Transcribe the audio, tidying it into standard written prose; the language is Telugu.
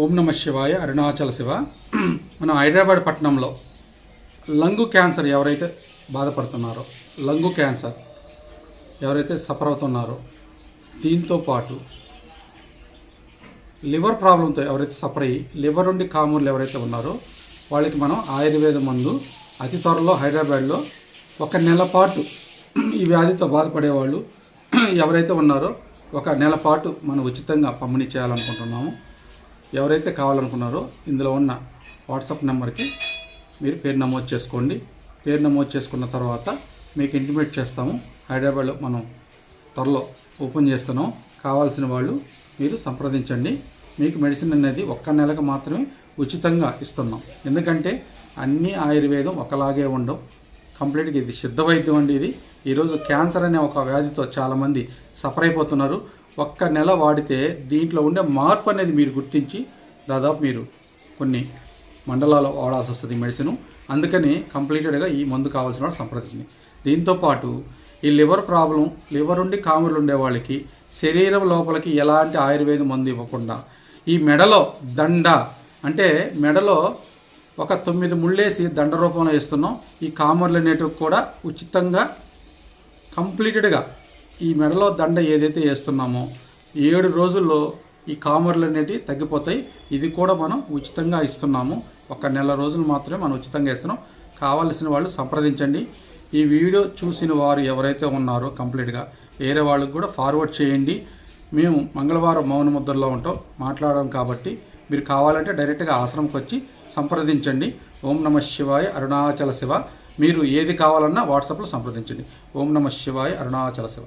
ఓం నమ శివాయ. అరుణాచల శివ. మనం హైదరాబాద్ పట్టణంలో లంగు క్యాన్సర్ ఎవరైతే బాధపడుతున్నారో, లంగు క్యాన్సర్ ఎవరైతే సఫర్ అవుతున్నారో, దీంతో పాటు లివర్ ప్రాబ్లంతో ఎవరైతే సఫర్ అయ్యి లివర్ నుండి కామూర్లు ఎవరైతే ఉన్నారో వాళ్ళకి మనం ఆయుర్వేద మందు అతి త్వరలో హైదరాబాద్లో 1 నెల పాటు ఈ వ్యాధితో బాధపడేవాళ్ళు ఎవరైతే ఉన్నారో 1 నెల పాటు మనం ఉచితంగా పంపిణీ చేయాలనుకుంటున్నాము. ఎవరైతే కావాలనుకున్నారో ఇందులో ఉన్న వాట్సాప్ నెంబర్కి మీరు పేరు నమోదు చేసుకోండి. పేరు నమోదు చేసుకున్న తర్వాత మీకు ఇంటిమేట్ చేస్తాము. హైదరాబాద్లో మనం త్వరలో ఓపెన్ చేస్తున్నాం. కావాల్సిన వాళ్ళు మీరు సంప్రదించండి. మీకు మెడిసిన్ అనేది 1 నెలకు మాత్రమే ఉచితంగా ఇస్తున్నాం. ఎందుకంటే అన్ని ఆయుర్వేదం ఒకలాగే ఉండవు. కంప్లీట్గా ఇది సిద్ధ వైద్యం అండి. ఇది ఈరోజు క్యాన్సర్ అనే ఒక వ్యాధితో చాలామంది సఫర్ అయిపోతున్నారు. 1 నెల వాడితే దీంట్లో ఉండే మార్పు అనేది మీరు గుర్తించి దాదాపు మీరు కొన్ని మండలాల్లో వాడాల్సి వస్తుంది మెడిసిన్. అందుకని కంప్లీటెడ్గా ఈ మందు కావాల్సిన వాళ్ళు సంప్రదించండి. దీంతోపాటు ఈ లివర్ ప్రాబ్లం, లివర్ నుండి కాములు ఉండే వాళ్ళకి శరీరం లోపలికి ఎలాంటి ఆయుర్వేద మందు ఇవ్వకుండా ఈ మెడలో దండ అంటే మెడలో ఒక 9 ముళ్ళేసి దండ రూపంలో వేస్తున్నాం. ఈ కామర్లు అనేటివి కూడా ఉచితంగా కంప్లీటెడ్గా ఈ మెడలో దండ ఏదైతే వేస్తున్నామో 7 రోజుల్లో ఈ కామర్లు అనేటివి తగ్గిపోతాయి. ఇది కూడా మనం ఉచితంగా ఇస్తున్నాము. 1 నెల రోజులు మాత్రమే మనం ఉచితంగా ఇస్తున్నాం. కావాల్సిన వాళ్ళు సంప్రదించండి. ఈ వీడియో చూసిన వారు ఎవరైతే ఉన్నారో కంప్లీట్గా వేరే వాళ్ళకి కూడా ఫార్వర్డ్ చేయండి. మేము మంగళవారం మౌన ముద్రలో ఉంటాం, మాట్లాడడం కాబట్టి మీరు కావాలంటే డైరెక్ట్గా ఆశ్రమంకి వచ్చి సంప్రదించండి. ఓం నమ శివాయ. అరుణాచల శివ. మీరు ఏది కావాలన్నా వాట్సాప్లో సంప్రదించండి. ఓం నమ శివాయ. అరుణాచల శివ.